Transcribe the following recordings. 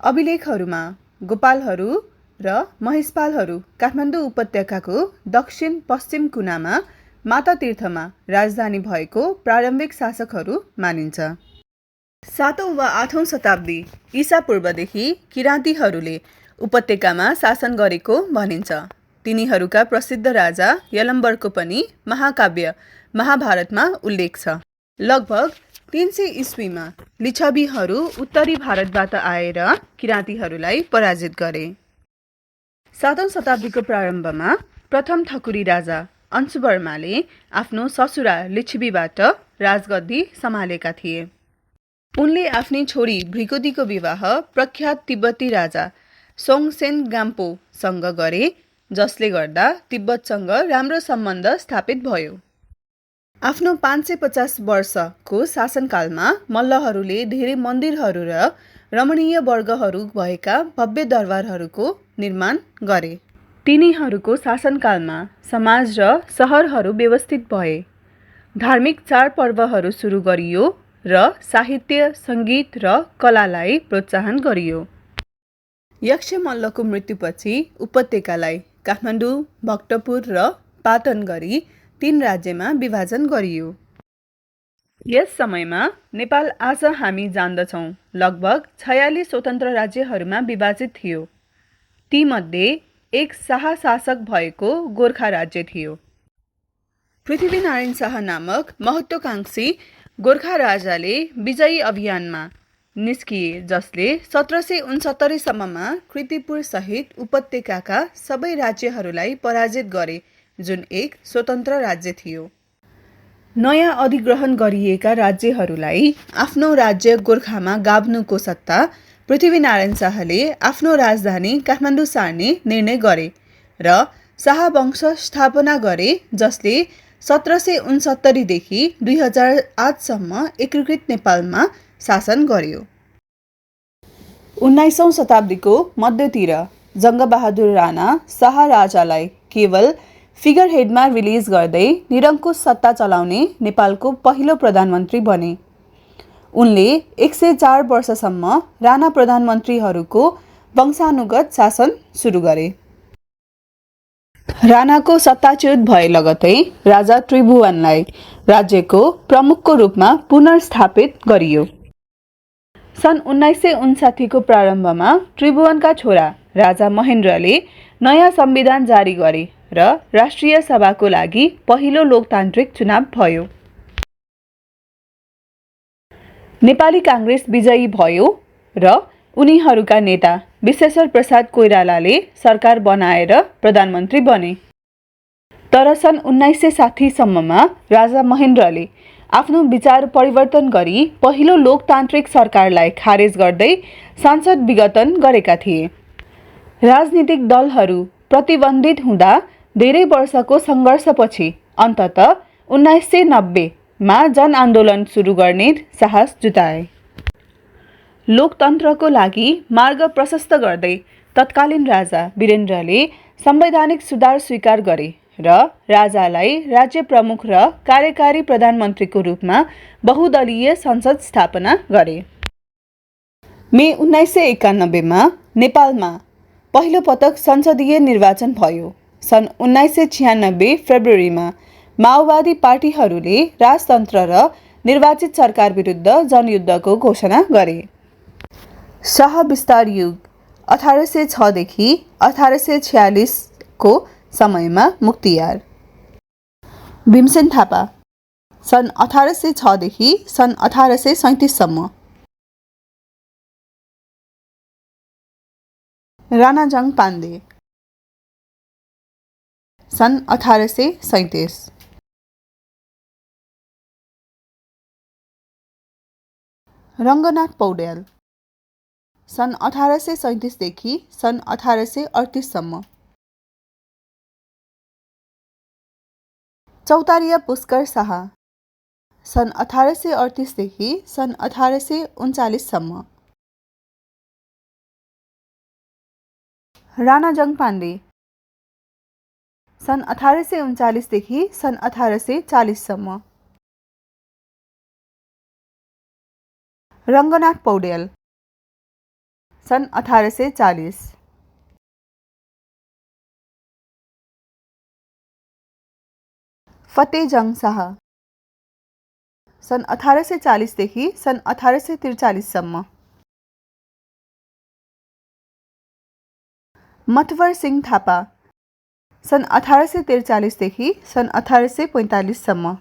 अभिलेखहरूमा गोपालहरू र महेशपालहरू काठमाडौँ उपत्यकाको दक्षिण पश्चिम कुनामा माता तीर्थमा राजधानी भएको प्रारम्भिक शासकहरू मानिन्छ। 7औं वा 8औं शताब्दी ईसापूर्वदेखि किराँतीहरूले उपत्यकामा शासन गरेको भनिन्छ। तिनीहरूका प्रसिद्ध राजा यलम्बरको पनि महाकाव्य महाभारतमा उल्लेख छ। लगभग 300 इस्वीमा लिच्छवीहरू उत्तरी भारतबाट आएर किराँतीहरूलाई पराजित गरे। 7औं शताब्दीको प्रारम्भमा प्रथम ठकुरी राजा अंशुवर्माले आफ्नो ससुरा लिच्छवीबाट राजगद्दी सम्हालेका थिए। उनले आफ्नी छोरी भृगुदीको विवाह प्रख्यात तिब्बती राजा सोङसेन गाम्पोसँग गरे, जसले गर्दा तिब्बतसँग राम्रो सम्बन्ध स्थापित भयो। आफ्नो 550 वर्षको शासनकालमा मल्लहरूले धेरै मन्दिरहरू र रमणीय वर्गहरू भएका भव्य दरबारहरूको निर्माण गरे। तिनीहरूको शासनकालमा समाज र सहरहरू व्यवस्थित भए, धार्मिक चाडपर्वहरू सुरु गरियो र साहित्य, सङ्गीत र कलालाई प्रोत्साहन गरियो। यक्षमल्लको मृत्युपछि उपत्यकालाई काठमाडौँ, भक्तपुर र पाटन गरी 3 राज्यमा विभाजन गरियो। यस समयमा नेपाल आज हामी जान्दछौँ लगभग 46 स्वतन्त्र राज्यहरूमा विभाजित थियो। तीमध्ये एक शाह शासक भएको गोर्खा राज्य थियो। पृथ्वीनारायण शाह नामक महत्त्वाकांक्षी गोर्खा राजाले विजयी अभियानमा निस्किए, जसले 1769 सम्ममा कीर्तिपुर सहित उपत्यकाका सबै राज्यहरूलाई पराजित गरे, जुन एक स्वतन्त्र राज्य थियो। नयाँ अधिग्रहण गरिएका राज्यहरूलाई आफ्नो राज्य गोर्खामा गाभ्नुको सट्टा पृथ्वीनारायण शाहले आफ्नो राजधानी काठमाडौँ सार्ने निर्णय गरे र शाहवंश स्थापना गरे, जसले 1769 देखि 2008 सम्म एकीकृत नेपालमा शासन गर्यो। 19औं शताब्दीको मध्यतिर जङ्गबहादुर राणा शाह राजालाई केवल फिगर हेडमा रिलिज गर्दै निरङ्कुश सत्ता चलाउने नेपालको पहिलो प्रधानमन्त्री बने। उनले 104 वर्षसम्म राणा प्रधानमन्त्रीहरूको वंशानुगत शासन सुरु गरे। राणाको सत्ताच्युत भए लगतै राजा त्रिभुवनलाई राज्यको प्रमुखको रूपमा पुनर्स्थापित गरियो। सन् 1959 को प्रारम्भमा त्रिभुवनका छोरा राजा महेन्द्रले नयाँ संविधान जारी गरे र राष्ट्रिय सभाको लागि पहिलो लोकतान्त्रिक चुनाव भयो। नेपाली काङ्ग्रेस विजयी भयो र उनीहरूका नेता विश्वेश्वर प्रसाद कोइरालाले सरकार बनाएर प्रधानमन्त्री बने। तर सन् 1960 सम्ममा राजा महेन्द्रले आफ्नो विचार परिवर्तन गरी पहिलो लोकतान्त्रिक सरकारलाई खारेज गर्दै संसद विघटन गरेका थिए। राजनीतिक दलहरू प्रतिबन्धित हुँदा धेरै वर्षको सङ्घर्षपछि अन्ततः 1990 मा जनआन्दोलन सुरु गर्ने साहस जुटाए। लोकतन्त्रको लागि मार्ग प्रशस्त गर्दै तत्कालीन राजा वीरेन्द्रले संवैधानिक सुधार स्वीकार गरे र राजालाई राज्य प्रमुख र कार्यकारी प्रधानमन्त्रीको रूपमा बहुदलीय संसद स्थापना गरे। मे 1991 मा नेपालमा पहिलो पटक संसदीय निर्वाचन भयो। सन् 1996 फेब्रुअरीमा माओवादी पार्टीहरूले राजतन्त्र र निर्वाचित सरकार विरुद्ध जनयुद्धको घोषणा गरे। शाह विस्तार युग 1806 देखि 1846 को समयमा मुक्तियार भीमसेन थापा सन् 1806 देखि सन् 1837 सम्म। राणाजङ पाण्डे सन् 1837। रङ्गनाथ पौड्याल सन् 1837 देखि सन् 1838 सम्म। चौतारिया पुष्कर शाह सन् 1838 देखि सन् 1839 सम्म। राणाजङ पाण्डे सन् 1839 देखि सन् 1840 सम्म। रङ्गनाथ पौड्याल सन् 1840। फतेह जंग शाह सन् 1840 देखि सन् 1843 सम्म। मतवर सिंह थापा सन् 1843 देखि सन् 1845 सम्म।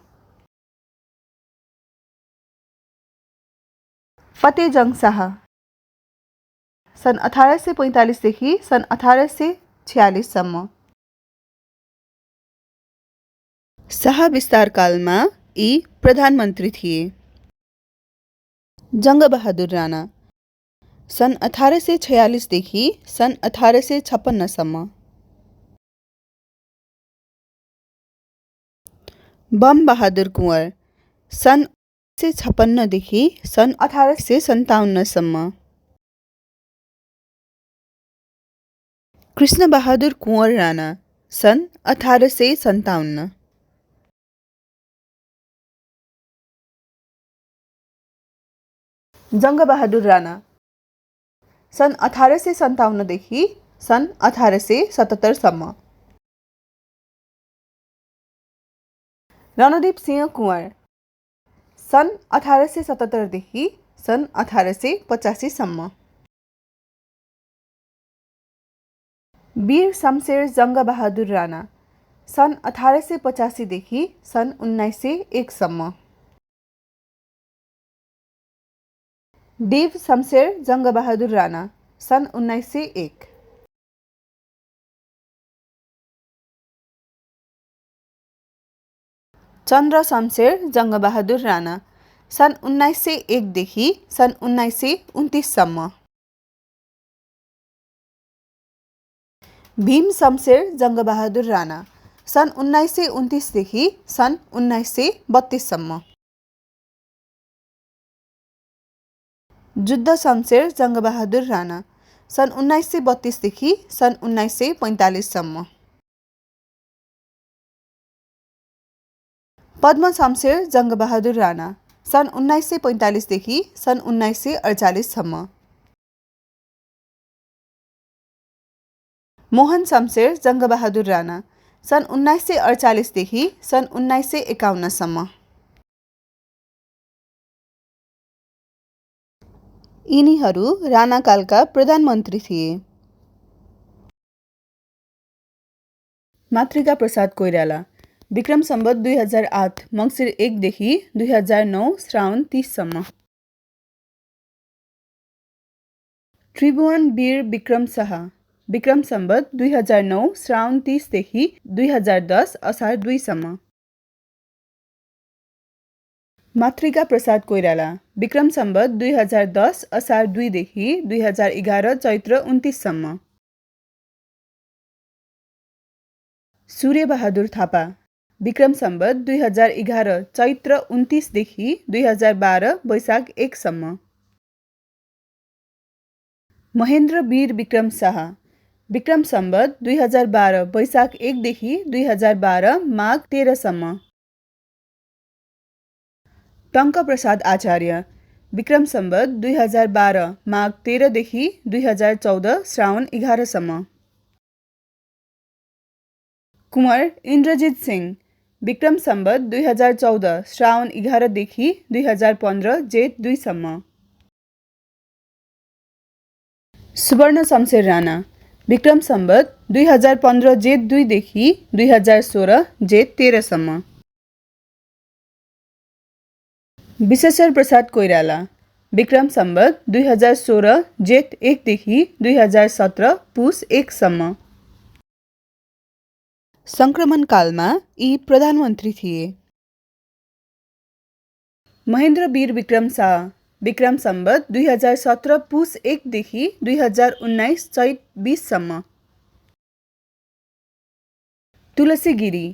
फतेह जंग शाह सन् 1845 देखि सन् 1846 सम्म। शाह विस्तारकालमा यी प्रधानमन्त्री थिए। जङ्गबहादुर राणा सन् 1846 देखि सन् 1856 सम्म। बम बहादुर कुँवर सन् 1856 देखि सन् 1857 सम्म। कृष्ण बहादुर कुँवर राणा सन् 1857। जङ्गबहादुर राणा सन् 1857 देखि सन् 1877 सम्म। रणदीप सिंह कुँवर सन् 1877 देखि सन् 1885 सम्म। वीर शमशेर जङ्गबहादुर राणा सन् 1885 देखि सन् 1901 सम्म। देव शमशेर जङ्गबहादुर राणा सन् 1901। चन्द्र शमशेर जङ्गबहादुर राणा सन् 1901 देखि सन् 1929 सम्म। भीम शमशेर जङ्गबहादुर राणा सन् 1929 देखि सन् 1932 सम्म। जुद्ध शमशेर जङ्गबहादुर राणा सन् 1932 देखि सन् 1945 सम्म। पद्म शमशेर जङ्गबहादुर राणा सन् 1945 देखि सन् 1948 सम्म। मोहन शमशेर जङ्गबहादुर राणा सन् 1948 देखि सन् 1951 सम्म। यिनीहरू राणाकालका प्रधानमन्त्री थिए। मातृका प्रसाद कोइराला विक्रम सम्वत 2008 मङ्सिर 1 देखि 2009 श्रावण 30 सम्म। त्रिभुवन वीर विक्रम शाह विक्रम सम्वत 2009 श्रावण 30 देखि 2010 असार 2 सम्म। मातृका प्रसाद कोइराला विक्रम सम्वत 2010 असार 2 देखि 2011 चैत्र 29 सम्म। सूर्यबहादुर थापा विक्रम सम्वत 2011 चैत्र 29 देखि 2012 वैशाख 1 सम्म। महेन्द्र वीर विक्रम शाह विक्रम सम्वत 2012 वैशाख 1 देखि 2012 माघ 13 सम्म। टङ्क प्रसाद आचार्य विक्रम सम्वत 2012 माघ 13 देखि 2014 श्रावण 11 सम्म। कुँवर इन्द्रजित सिंह विक्रम सम्वत 2014 श्रावण 11 देखि 2015 जेठ 2 सम्म। सुवर्ण शमशेर राणा विक्रम सम्वत 2015 जेठ 2 देखि 2016 जेठ 13 सम्म। विश्वेश्वर प्रसाद कोइराला विक्रम सम्वत 2016 जेठ 1 देखि 2017 पुस 1 सम्म। सङ्क्रमणकालमा यी प्रधानमन्त्री थिए। महेन्द्र वीर विक्रम शाह विक्रम सम्वत 2017 पुस 1 देखि 2019 चैत 20 सम्म। तुलसी गिरी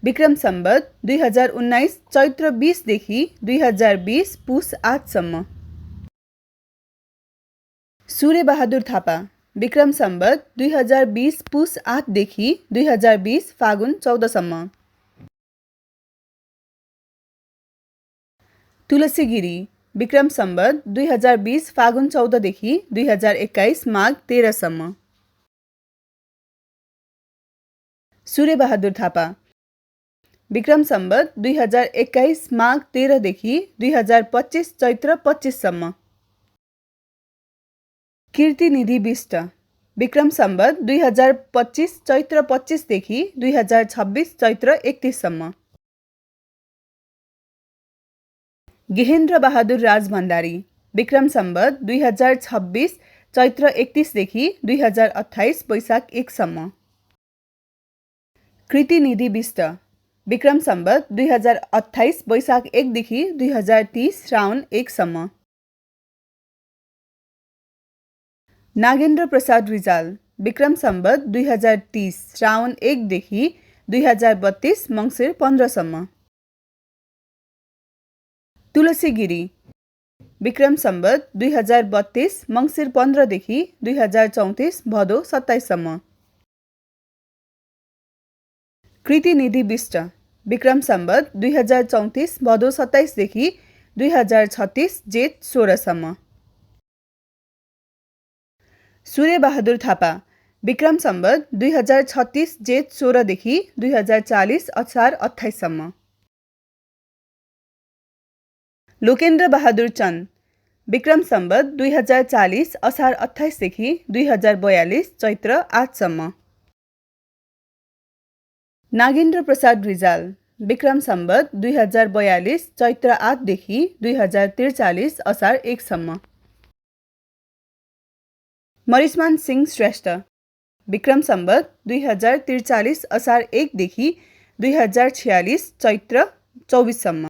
विक्रम सम्वत 2019 चैत्र 20 देखि 2020 पुस 8 सम्म। सूर्यबहादुर थापा विक्रम सम्वत 2020 पुस 8 देखि 2020 फागुन 14 सम्म। तुलसी गिरी विक्रम सम्वत 2020 फागुन 14 देखि 2021 माघ 13 सम्म। सूर्यबहादुर थापा विक्रम सम्वत 2021 माघ 13 देखि 2025 चैत्र 25 सम्म। कीर्तिनिधि बिष्ट विक्रम सम्वत 2025 चैत्र 25 देखि 2026 चैत्र 31 सम्म। गेहेन्द्र बहादुर राज भण्डारी विक्रम सम्वत 2026 चैत्र 31 देखि 2028 वैशाख 1 सम्म। कृतिनिधि बिष्ट विक्रम सम्वत 2028 वैशाख 1 देखि 2030 श्रावण 1 सम्म। नागेन्द्र प्रसाद रिजाल विक्रम सम्वत 2030 श्रावण 1 देखि 2032 मङ्सिर 15 सम्म। तुलसी गिरी विक्रम सम्वत 2032 मङ्सिर 15 देखि 2034 भदौ 27 सम्म। कृतिनिधि बिष्ट विक्रम सम्वत 2034 भदौ 27 देखि 2036 जेठ 16 सम्म। सूर्यबहादुर थापा विक्रम सम्वत 2036 जेठ 16 देखि 2040 असार 28 सम्म। लोकेन्द्र बहादुर चन्द विक्रम सम्वत 2040 असार 28 देखि 2042 चैत्र 8 सम्म। नागेन्द्र प्रसाद रिजाल विक्रम सम्वत 2042 चैत्र 8 देखि 2043 असार 1 सम्म। मरिसमान सिंह श्रेष्ठ विक्रम सम्वत 2043 असार 1 देखि 2046 चैत्र 24 सम्म।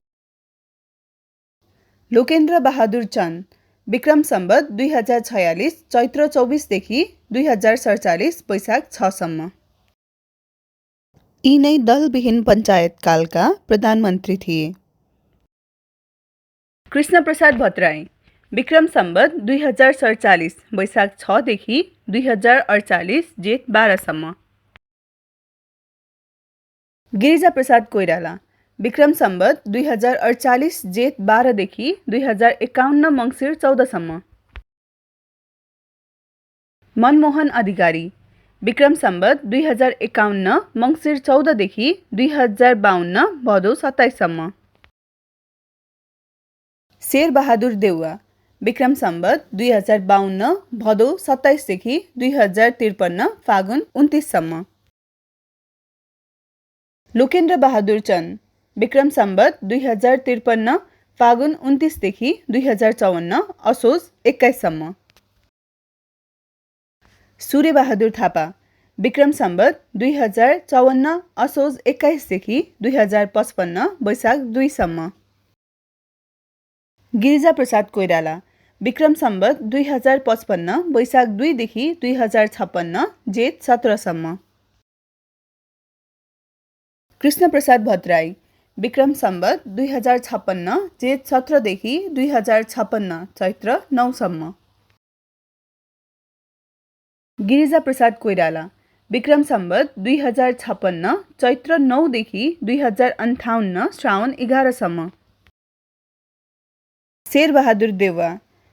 लोकेन्द्र बहादुर चन्द विक्रम सम्वत 2046 चैत्र 24 देखि 2047 वैशाख 6 सम्म। यी नै दलविहीन पञ्चायत कालका प्रधानमन्त्री थिए। कृष्ण प्रसाद भट्टराई विक्रम सम्वत 2047 वैशाख 6 देखि 2048 जेठ 12 सम्म। गिरिजा प्रसाद कोइराला विक्रम सम्वत 2048 जेठ 12 देखि 2051 मङ्सिर 14 सम्म। मनमोहन अधिकारी विक्रम सम्वत 2051 मङ्सिर 14 देखि 2052 भदौ 27 सम्म। शेरबहादुर देउवा विक्रम सम्वत 2052 भदौ 27 देखि 2053 फागुन 29 सम्म। लोकेन्द्र बहादुर चन्द विक्रम सम्वत 2053 फागुन 29 देखि 2054 असोज 21 सम्म। सूर्यबहादुर थापा विक्रम सम्वत 2054 असोज 21 देखि 2055 वैशाख 2 सम्म। गिरिजा प्रसाद कोइराला विक्रम सम्वत 2055 वैशाख 2 देखि 2056 जेठ 17 सम्म। कृष्ण प्रसाद भट्टराई विक्रम सम्वत 2056 जेठ 17 देखि 2056 चैत्र 9 सम्म। गिरिजा प्रसाद कोइराला विक्रम सम्वत 2056 चैत्र 9 देखि 2058 श्रावण 11 सम्म। शेरबहादुर देउवा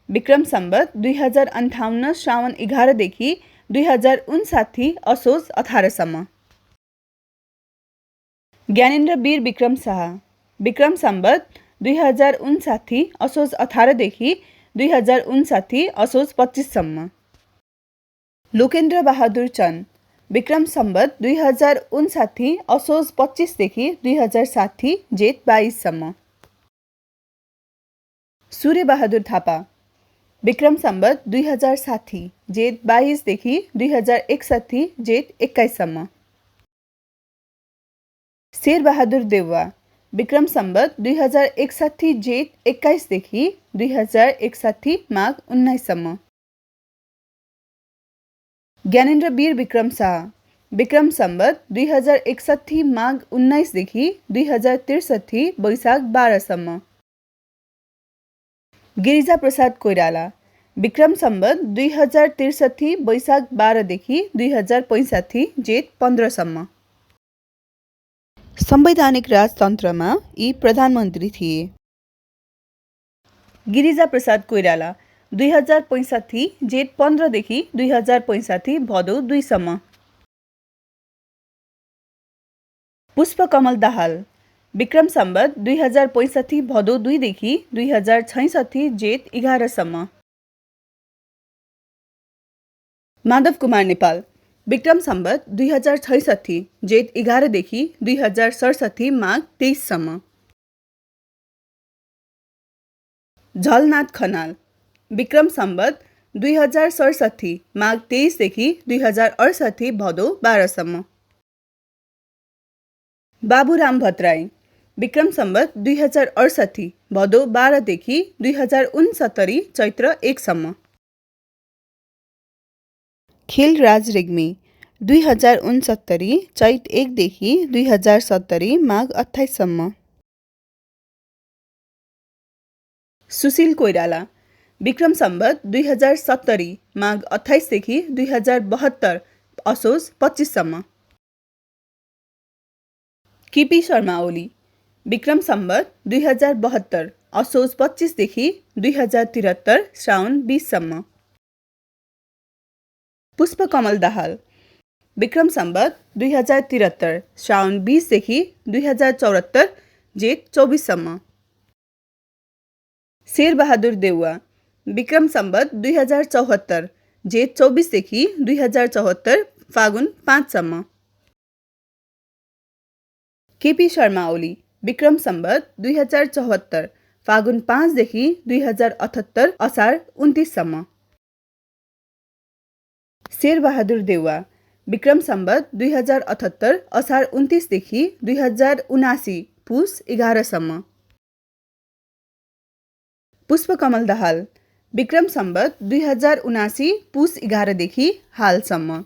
विक्रम सम्वत 2058 श्रावण 11 देखि 2059 असोज 18 सम्म। ज्ञानेन्द्र वीर विक्रम शाह विक्रम सम्वत 2059 असोज 18 देखि 2059 असोज 25 सम्म। लोकेन्द्र बहादुर चन्द विक्रम सम्वत 2059 असोज 25 देखि 2060 जेठ 22 सम्म। सूर्यबहादुर थापा विक्रम सम्वत 2060 जेठ 22 देखि 2061 जेठ 21 सम्म। शेरबहादुर देउवा विक्रम सम्वत 2061 जेठ 21 देखि 2061 माघ 19 सम्म। ज्ञानेन्द्र वीर विक्रम शाह विक्रम सम्वत 2061 माघ 19 देखि 2063 वैशाख 12 सम्म। गिरिजा प्रसाद कोइराला विक्रम सम्वत 2063 वैशाख 12 देखि 2065 जेठ 15 सम्म। संवैधानिक राजतन्त्रमा यी प्रधानमन्त्री थिए। गिरिजा प्रसाद कोइराला 2065 जेठ 15 देखि 2065 भदौ 2 सम्म। पुष्पकमल दाहाल विक्रम सम्वत 2065 भदौ 2 देखि 2066 जेठ 11 सम्म। माधव कुमार नेपाल विक्रम सम्वत 2066 जेठ 11 देखि 2067 माघ 23 सम्म। झलनाथ खनाल विक्रम सम्वत 2067 माघ 23 देखि 2068 भदौ 12 सम्म। बाबुराम भट्टराई विक्रम सम्वत 2068 भदौ 12 देखि 2069 चैत्र 1 सम्म। खेलराज रेग्मी 2069 चैत 1 देखि 2070 माघ 28 सम्म। सुशील कोइराला विक्रम सम्वत 2070 माघ 28 देखि 2072 असोज 25 सम्म। केपी शर्मा ओली विक्रम सम्वत 2072 असोज 25 देखि 2073 श्रावण 20 सम्म। पुष्पकमल दाहाल विक्रम सम्वत 2073 श्रावण 20 देखि 2074 जेठ 24 सम्म। शेरबहादुर देउवा विक्रम सम्वत 2074 जेठ 24 देखि 2074 फागुन 5 सम्म। केपी शर्मा ओली विक्रम सम्वत 2074 फागुन 5 देखि 2078 असार 29 सम्म। शेरबहादुर देउवा विक्रम सम्वत 2078 असार 29 देखि 2079 पुस 11 सम्म। पुष्पकमल दाहाल विक्रम सम्वत 2079 पुस 11 देखि हालसम्म।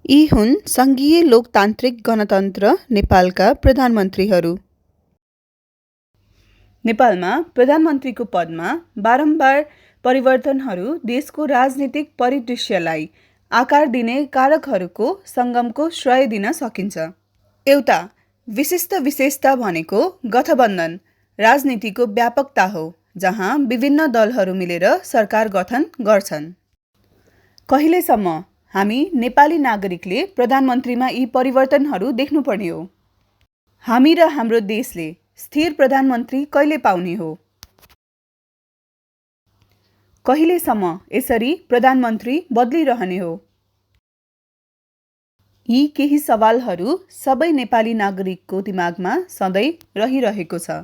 यी हुन् सङ्घीय लोकतान्त्रिक गणतन्त्र नेपालका प्रधानमन्त्रीहरू। नेपालमा प्रधानमन्त्रीको पदमा बारम्बार परिवर्तनहरू देशको राजनीतिक परिदृश्यलाई आकार दिने कारकहरूको सङ्गमको श्रेय दिन सकिन्छ। एउटा विशिष्ट विशेषता भनेको गठबन्धन राजनीतिको व्यापकता हो, जहाँ विभिन्न दलहरू मिलेर सरकार गठन गर्छन्। कहिलेसम्म हामी नेपाली नागरिकले प्रधानमन्त्रीमा यी परिवर्तनहरू देख्नुपर्ने हो? हामी र हाम्रो देशले स्थिर प्रधानमन्त्री कहिले पाउने हो? कहिलेसम्म यसरी प्रधानमन्त्री बदलिरहने हो? यी केही सवालहरू सबै नेपाली नागरिकको दिमागमा सधैँ रहिरहेको छ।